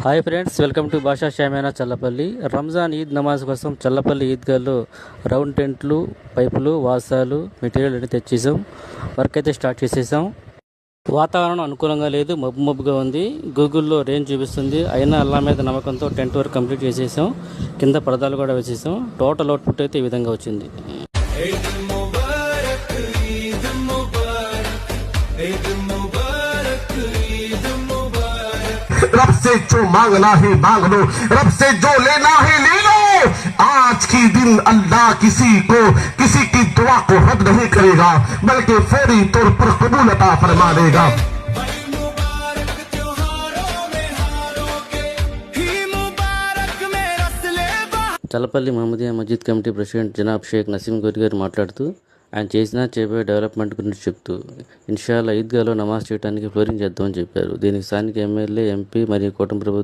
Hi friends, welcome to భాషా షామేనా చల్లపల్లి. రంజాన్ ఈద్ నమాజ్ కోసం Challapalli ఈద్గాల్లో round టెంట్లు, పైపులు, వాసాలు, మెటీరియల్ అన్ని తెచ్చేసాం. వర్క్ అయితే స్టార్ట్ చేసేసాం. వాతావరణం అనుకూలంగా లేదు, మబ్బు మబ్బుగా ఉంది. గూగుల్లో రేంజ్ చూపిస్తుంది, అయినా అల్లా మీద నమ్మకంతో టెంట్ వర్క్ కంప్లీట్ చేసేసాం. కింద పరదాలు కూడా వేసేసాం. టోటల్ అవుట్పుట్ అయితే ఈ విధంగా వచ్చింది. रब से जो मांगना है मांग लो, रब से जो लेना है ले लो। आज की दिन अल्लाह किसी की दुआ को रद्द नहीं करेगा, बल्कि फौरी तौर पर कबूल अता फरमा देगा। చల్లపల్లి మహమ్మదియా మస్జిద్ కమిటీ ప్రెసిడెంట్ జనాబ్ షేక్ నసీం గోరి గారు మాట్లాడుతూ ఆయన చేయబోయే డెవలప్మెంట్ గురించి చెప్తూ ఇన్షాల్లా ఈద్గాలో నమాజ్ చేయడానికి ఫ్లోరింగ్ చేద్దామని చెప్పారు. దీనికి స్థానిక ఎమ్మెల్యే, ఎంపీ మరియు కూటమి ప్రభుత్వం